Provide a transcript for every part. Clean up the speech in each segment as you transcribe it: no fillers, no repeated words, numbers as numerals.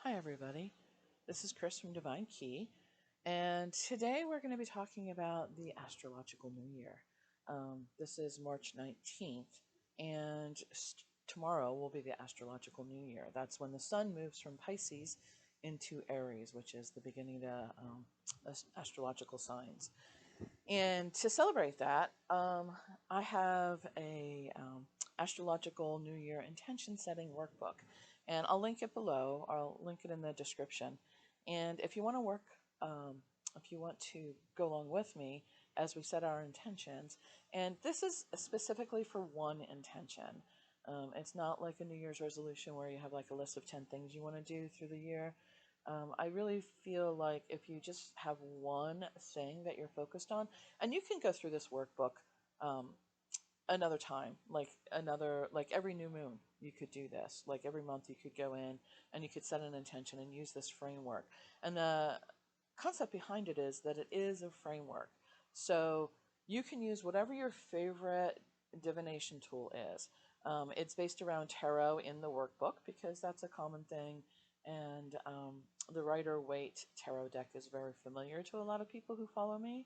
Hi, everybody. This is Chris from Divine Key, and today we're going to be talking about the astrological new year. This is March 19th, and tomorrow will be the astrological new year. That's when the sun moves from Pisces into Aries, which is the beginning of the astrological signs. And to celebrate that, I have a astrological New Year intention setting workbook, and I'll link it below. I'll link it in the description. And if you want to if you want to go along with me as we set our intentions, and this is specifically for one intention. It's not like a New Year's resolution where you have like a list of 10 things you want to do through the year. I really feel like if you just have one thing that you're focused on, and you can go through this workbook another time, like every new moon, you could do this. Like every month, you could go in and you could set an intention and use this framework. And the concept behind it is that it is a framework. So you can use whatever your favorite divination tool is. It's based around tarot in the workbook because that's a common thing. And the Rider-Waite tarot deck is very familiar to a lot of people who follow me.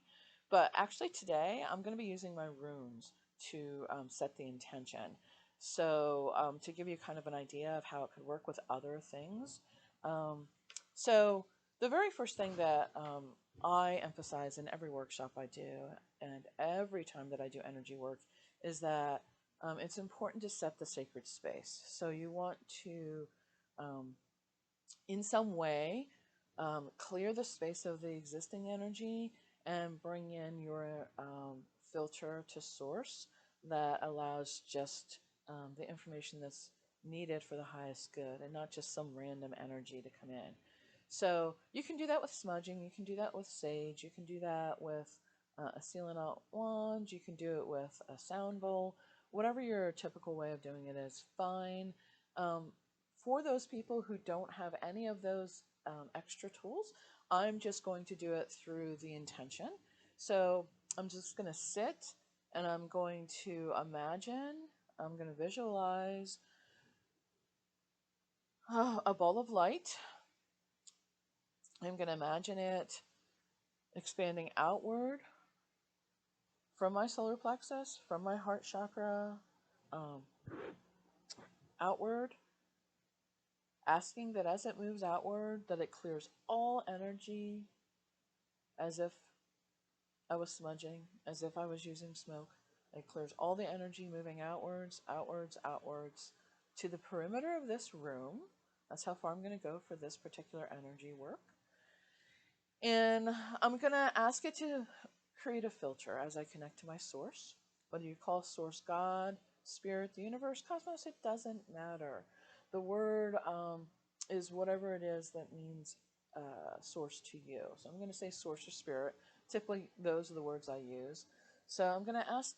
But actually today, I'm going to be using my runes to set the intention. So to give you kind of an idea of how it could work with other things. So the very first thing that I emphasize in every workshop I do and every time that I do energy work is that it's important to set the sacred space. So you want to in some way clear the space of the existing energy and bring in your filter to source that allows just the information that's needed for the highest good and not just some random energy to come in. So you can do that with smudging, you can do that with sage, you can do that with a sealing out wand, you can do it with a sound bowl. Whatever your typical way of doing it is fine. For those people who don't have any of those extra tools, I'm just going to do it through the intention. So I'm just going to sit and I'm going to imagine, I'm going to visualize a ball of light. I'm going to imagine it expanding outward from my solar plexus, from my heart chakra, outward, asking that as it moves outward, that it clears all energy as if I was smudging, as if I was using smoke. It clears all the energy moving outwards, outwards, outwards to the perimeter of this room. That's how far I'm going to go for this particular energy work. And I'm going to ask it to create a filter as I connect to my source. Whether you call source God, spirit, the universe, cosmos, it doesn't matter. The word is whatever it is that means source to you. So I'm going to say source or spirit. Typically, those are the words I use. So I'm going to ask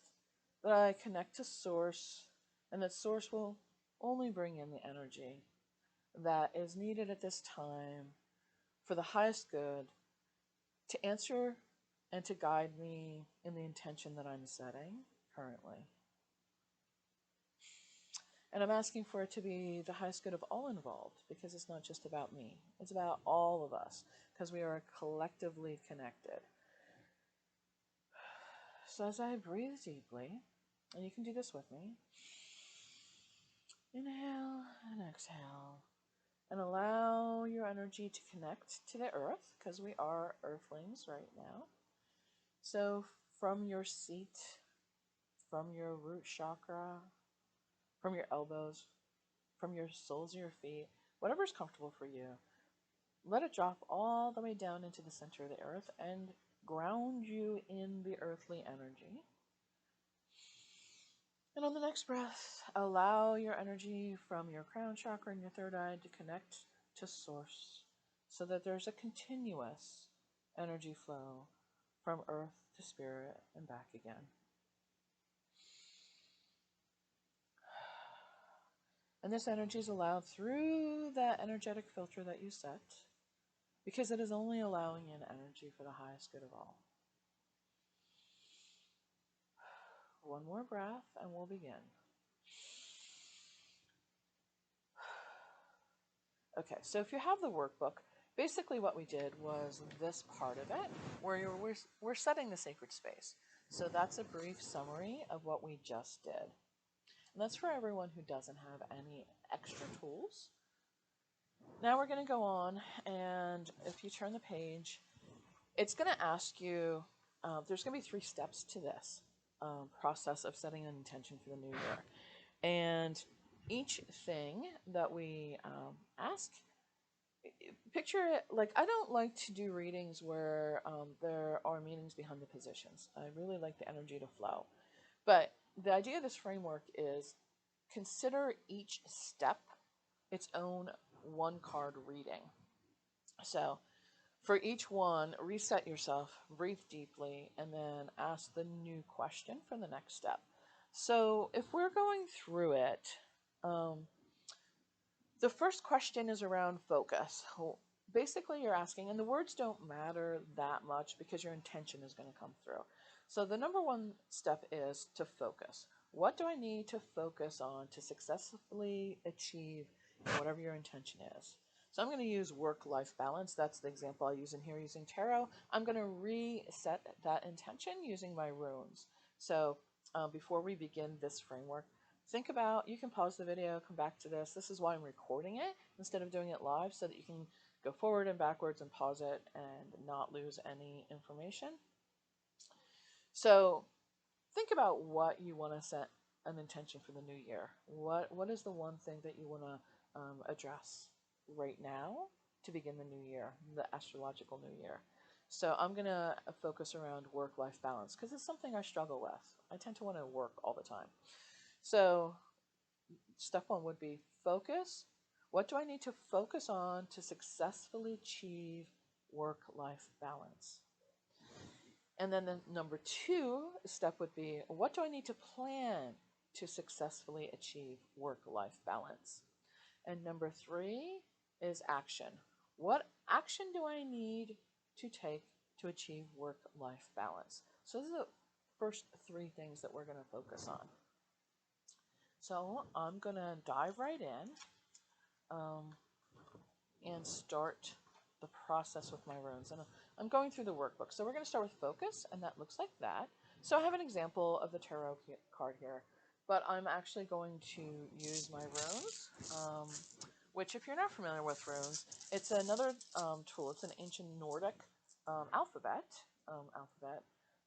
that I connect to source, and that source will only bring in the energy that is needed at this time for the highest good to answer and to guide me in the intention that I'm setting currently. And I'm asking for it to be the highest good of all involved, because it's not just about me. It's about all of us, because we are collectively connected. So as I breathe deeply, and you can do this with me, inhale and exhale, and allow your energy to connect to the earth, because we are earthlings right now. So from your seat, from your root chakra, from your elbows, from your soles of your feet, whatever's comfortable for you, let it drop all the way down into the center of the earth and ground you in the earthly energy. And on the next breath, allow your energy from your crown chakra and your third eye to connect to source so that there's a continuous energy flow from earth to spirit and back again. And this energy is allowed through that energetic filter that you set, because it is only allowing in energy for the highest good of all. One more breath and we'll begin. Okay, so if you have the workbook, basically what we did was this part of it, where we're setting the sacred space. So that's a brief summary of what we just did. And that's for everyone who doesn't have any extra tools. Now we're going to go on, and if you turn the page, it's going to ask you, there's going to be 3 steps to this process of setting an intention for the new year. And each thing that we ask, picture it like, I don't like to do readings where there are meanings behind the positions. I really like the energy to flow. But the idea of this framework is consider each step its own 1-card reading. So for each one, reset yourself, breathe deeply, and then ask the new question for the next step. So if we're going through it, the first question is around focus. Basically, you're asking, and the words don't matter that much because your intention is going to come through. So the number 1 step is to focus. What do I need to focus on to successfully achieve whatever your intention is? So I'm going to use work-life balance. That's the example I use in here using tarot. I'm going to reset that intention using my runes. So before we begin this framework, think about, you can pause the video, come back to this. This is why I'm recording it instead of doing it live, so that you can go forward and backwards and pause it and not lose any information. So think about what you want to set an intention for the new year. What is the one thing that you want to address right now to begin the new year, the astrological new year? So I'm going to focus around work-life balance because it's something I struggle with. I tend to want to work all the time. So step 1 would be focus. What do I need to focus on to successfully achieve work-life balance? And then the number 2 step would be, what do I need to plan to successfully achieve work-life balance? And number 3 is action. What action do I need to take to achieve work-life balance? So those are the first 3 things that we're going to focus on. So I'm going to dive right in and start the process with my runes. And I'm going through the workbook. So we're going to start with focus, and that looks like that. So I have an example of the tarot card here, but I'm actually going to use my runes, which, if you're not familiar with runes, it's another tool. It's an ancient Nordic alphabet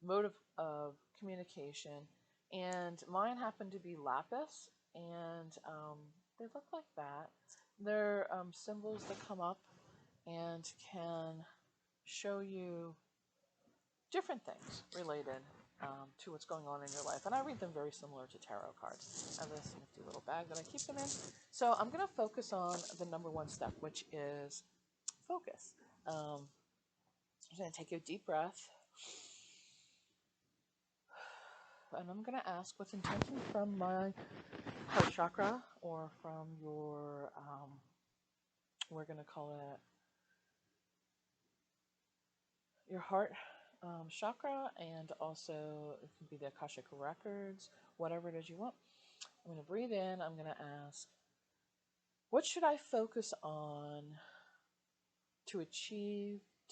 mode of communication. And mine happen to be lapis, and they look like that. They're symbols that come up and can show you different things related to what's going on in your life. And I read them very similar to tarot cards. I have this nifty little bag that I keep them in. So I'm going to focus on the number 1 step, which is focus. I'm going to take a deep breath. And I'm going to ask with intention from my heart chakra, or from your, we're going to call it your heart chakra, and also it can be the Akashic records, whatever it is you want. I'm going to breathe in. I'm going to ask, what should I focus on to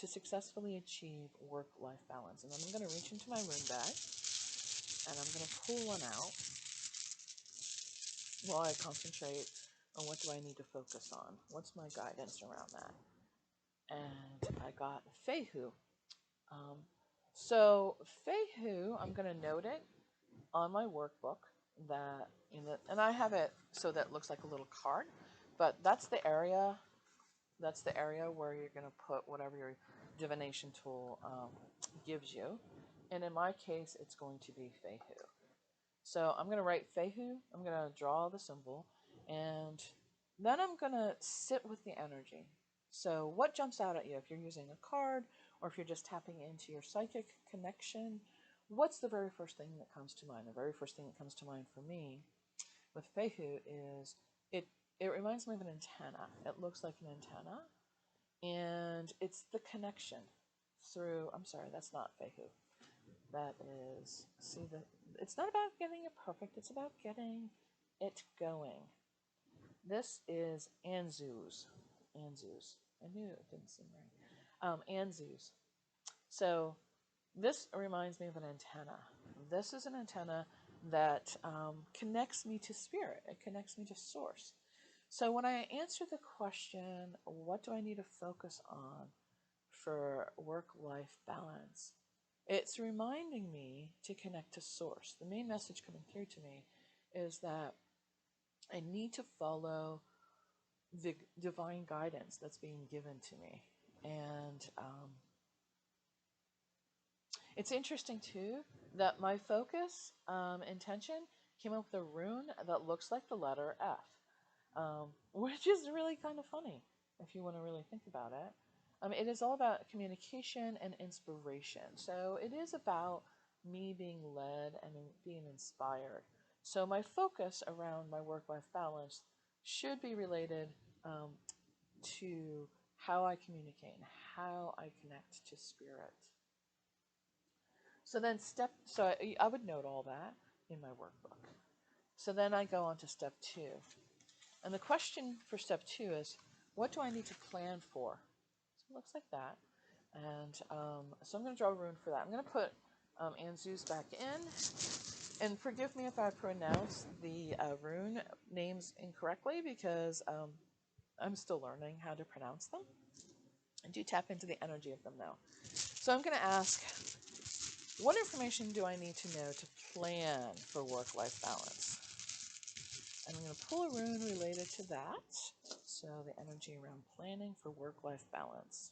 successfully achieve work-life balance? And then I'm going to reach into my rune bag, and I'm going to pull one out while I concentrate on what do I need to focus on. What's my guidance around that? And I got Fehu. So Fehu, I'm going to note it on my workbook, that and I have it so that it looks like a little card, but that's the area where you're going to put whatever your divination tool gives you. And in my case, it's going to be Fehu. So I'm going to write Fehu. I'm going to draw the symbol, and then I'm going to sit with the energy. So what jumps out at you? If you're using a card, or if you're just tapping into your psychic connection, what's the very first thing that comes to mind? The very first thing that comes to mind for me with Fehu is it reminds me of an antenna. It looks like an antenna, and it's the connection through, I'm sorry, that's not Fehu. That is, it's not about getting it perfect, it's about getting it going. This is Anzuz. Anzus. I knew it didn't seem right. Anzus. So this reminds me of an antenna. This is an antenna that connects me to spirit. It connects me to source. So when I answer the question, what do I need to focus on for work-life balance? It's reminding me to connect to source. The main message coming through to me is that I need to follow the divine guidance that's being given to me. And it's interesting too that my focus intention came up with a rune that looks like the letter F, which is really kind of funny if you want to really think about it. It is all about communication and inspiration. So it is about me being led and being inspired. So my focus around my work-life balance should be related um, to how I communicate and how I connect to spirit. So I would note all that in my workbook. So then I go on to step 2. And the question for step 2 is, what do I need to plan for? So it looks like that. And so I'm going to draw a rune for that. I'm going to put Anzus back in. And forgive me if I pronounce the rune names incorrectly, because I'm still learning how to pronounce them. I do tap into the energy of them though. So I'm going to ask, what information do I need to know to plan for work-life balance? And I'm going to pull a rune related to that. So the energy around planning for work-life balance.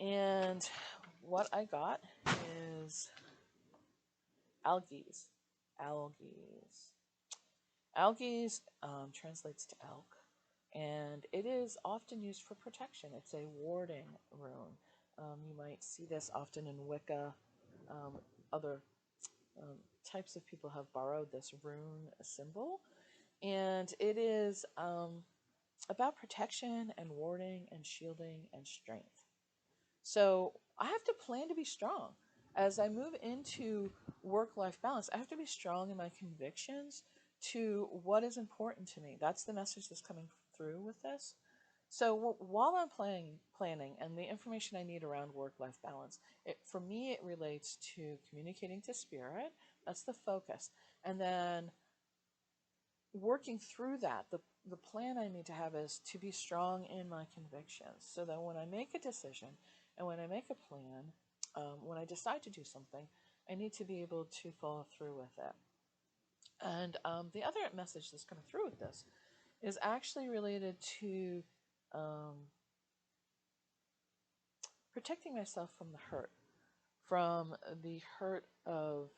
And what I got is algaes. Algaes. Algaes translates to elk, and it is often used for protection. It's a warding rune. You might see this often in Wicca. Other types of people have borrowed this rune symbol, and it is about protection and warding and shielding and strength. So I have to plan to be strong. As I move into work-life balance, I have to be strong in my convictions to what is important to me. That's the message that's coming through with this. So while I'm planning and the information I need around work-life balance, for me it relates to communicating to spirit. That's the focus. And then working through that, the plan I need to have is to be strong in my convictions, so that when I make a decision and when I make a plan, when I decide to do something, I need to be able to follow through with it. And the other message that's coming through with this is actually related to protecting myself from the hurt of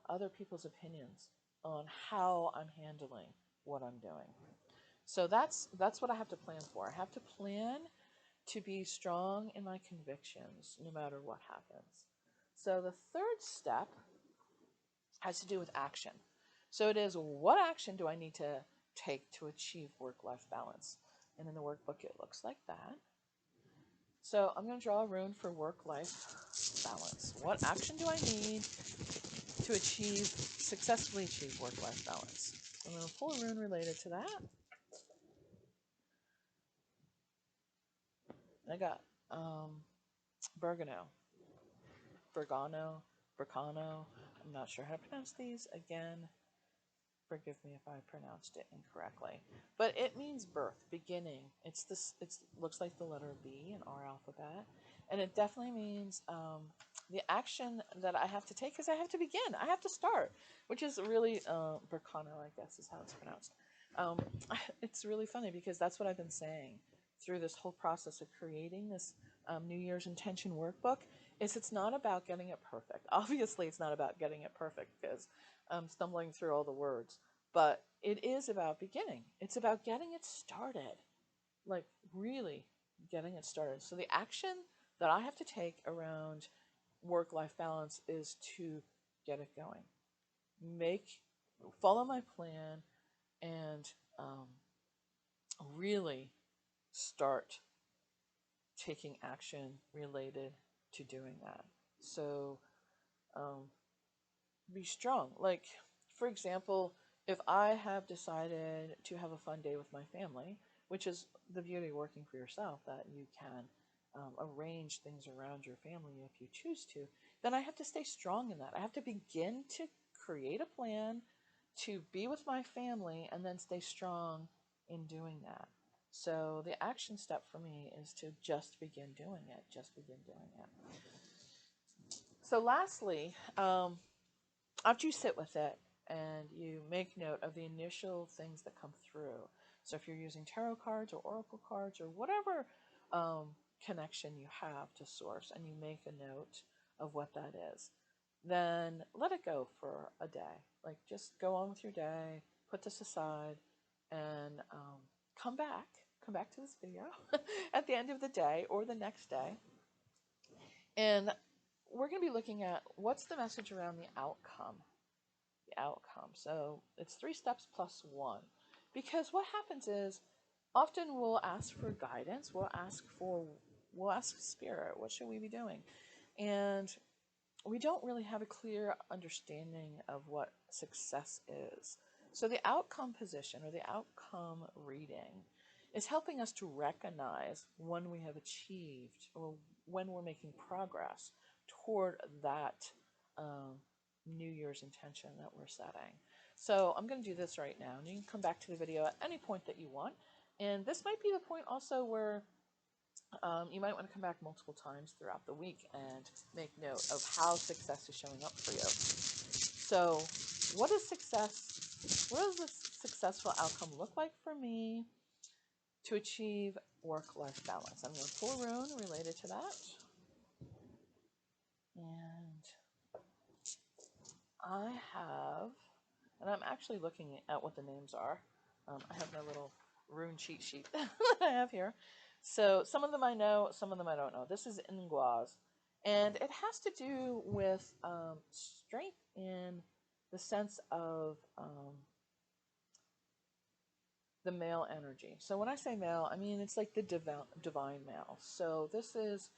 other people's opinions on how I'm handling what I'm doing. So that's what I have to plan for. I have to plan to be strong in my convictions no matter what happens. So the third step has to do with action. So it is, what action do I need to take to achieve work-life balance? And in the workbook it looks like that. So I'm going to draw a rune for work-life balance. What action do I need to successfully achieve work-life balance? I'm going to pull a rune related to that. I got Bergano, Bergano. I'm not sure how to pronounce these. Again, forgive me if I pronounced it incorrectly. But it means birth, beginning. It looks like the letter B in our alphabet. And it definitely means the action that I have to take is I have to begin. I have to start, which is really, Bergano, I guess is how it's pronounced. It's really funny because that's what I've been saying through this whole process of creating this New Year's Intention workbook. It's not about getting it perfect. Obviously, it's not about getting it perfect because I'm stumbling through all the words. But it is about beginning. It's about getting it started. Like, really getting it started. So the action that I have to take around work-life balance is to get it going. Follow my plan and really start taking action related to doing that. So be strong. Like, for example, If I have decided to have a fun day with my family, which is the beauty of working for yourself, that you can arrange things around your family if you choose to, then I have to stay strong in that. I have to begin to create a plan to be with my family and then stay strong in doing that. So the action step for me is to just begin doing it, just begin doing it. So lastly, after you sit with it and you make note of the initial things that come through, so if you're using tarot cards or oracle cards or whatever um, connection you have to source, and you make a note of what that is, then let it go for a day. Like, just go on with your day, put this aside, and come back to this video at the end of the day or the next day, and we're going to be looking at what's the message around the outcome. The outcome. So it's 3 steps plus 1. Because what happens is, often we'll ask for guidance, we'll ask spirit, what should we be doing? And we don't really have a clear understanding of what success is. So the outcome position or the outcome reading is helping us to recognize when we have achieved or when we're making progress toward that New Year's intention that we're setting. So I'm going to do this right now, and you can come back to the video at any point that you want. And this might be the point also where you might want to come back multiple times throughout the week and make note of how success is showing up for you. So what is success? What does a successful outcome look like for me to achieve work-life balance? I'm going to pull a rune related to that. And I have, and I'm actually looking at what the names are. I have my little rune cheat sheet that I have here. So some of them I know, some of them I don't know. This is Nguaz, and it has to do with strength in the sense of the male energy. So when I say male, I mean it's like the divine male. So this is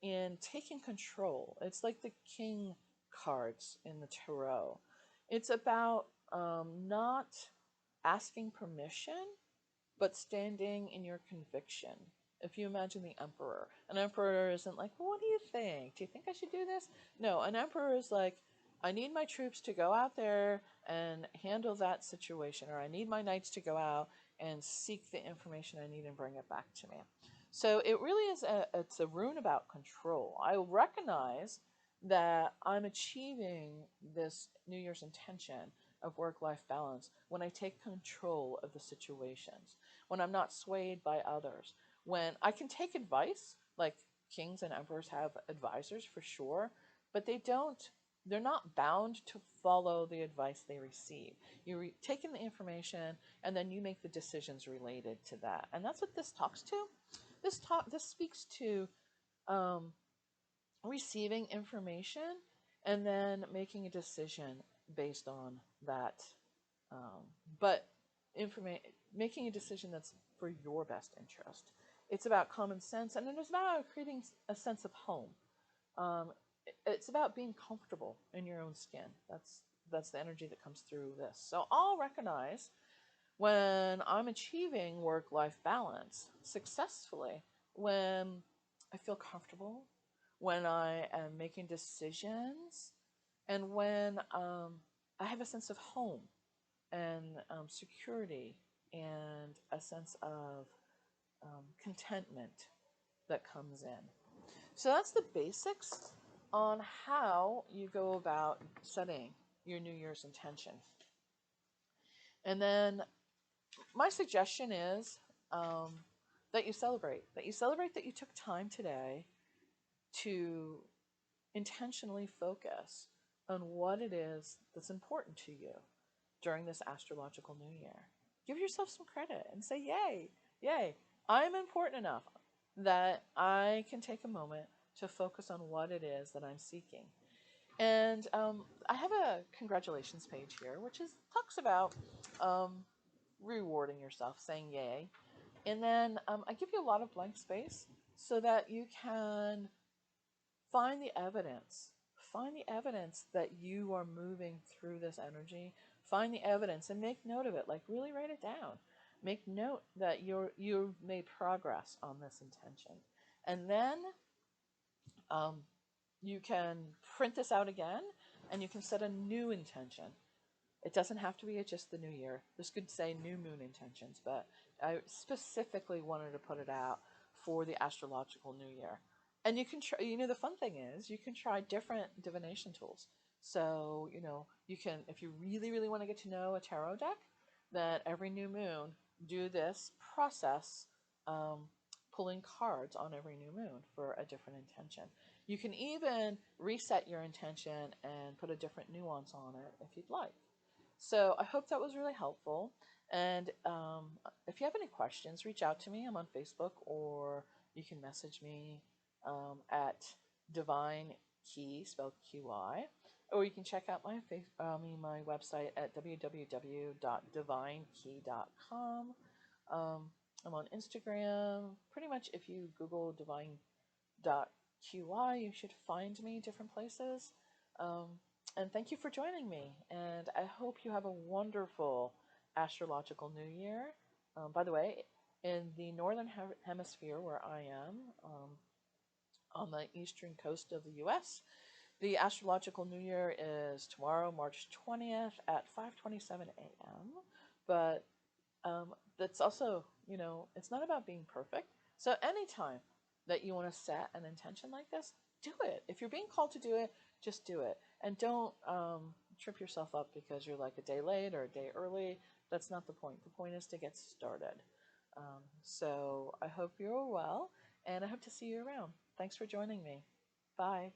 in taking control. It's like the king cards in the tarot. It's about not asking permission, but standing in your conviction. If you imagine the emperor, an emperor isn't like, well, what do you think? Do you think I should do this? No, an emperor is like, I need my troops to go out there and handle that situation, or I need my knights to go out and seek the information I need and bring it back to me. So it really is it's a rune about control. I recognize that I'm achieving this New Year's intention of work-life balance when I take control of the situations, when I'm not swayed by others, when I can take advice, like kings and emperors have advisors for sure, but they're not bound to follow the advice they receive. You're taking the information and then you make the decisions related to that. And that's what this talks to. This speaks to receiving information and then making a decision based on that. But making a decision that's for your best interest. It's about common sense, and it's about creating a sense of home. It's about being comfortable in your own skin. That's the energy that comes through this. So I'll recognize when I'm achieving work-life balance successfully, when I feel comfortable, when I am making decisions, and when I have a sense of home and security and a sense of contentment that comes in. So that's the basics on how you go about setting your New Year's intention. And then my suggestion is that you celebrate that you took time today to intentionally focus on what it is that's important to you during this astrological new year. Give yourself some credit and say, yay, I'm important enough that I can take a moment to focus on what it is that I'm seeking. And I have a congratulations page here, which talks about rewarding yourself, saying yay. And then I give you a lot of blank space so that you can find the evidence. Find the evidence that you are moving through this energy find the evidence and make note of it. Like really write it down. Make note that you've made progress on this intention, and then um, you can print this out again, and you can set a new intention. It doesn't have to be just the new year. This could say new moon intentions, but I specifically wanted to put it out for the astrological new year. And you can try, the fun thing is you can try different divination tools. So, you can, if you really, really want to get to know a tarot deck, then every new moon, do this process, um, pulling cards on every new moon for a different intention. You can even reset your intention and put a different nuance on it if you'd like. So I hope that was really helpful. And if you have any questions, reach out to me. I'm on Facebook, or you can message me at Divine Key, spelled QY, or you can check out my website at www.divinekey.com. I'm on Instagram. Pretty much, if you Google divine.qy, you should find me different places. Um, and thank you for joining me. And I hope you have a wonderful astrological new year. By the way, in the northern hemisphere where I am, on the eastern coast of the U.S., the astrological new year is tomorrow, March 20th at 5:27 a.m. But that's also, it's not about being perfect. So anytime that you want to set an intention like this, do it. If you're being called to do it, just do it. And don't trip yourself up because you're like a day late or a day early. That's not the point. The point is to get started. So I hope you're well, and I hope to see you around. Thanks for joining me. Bye.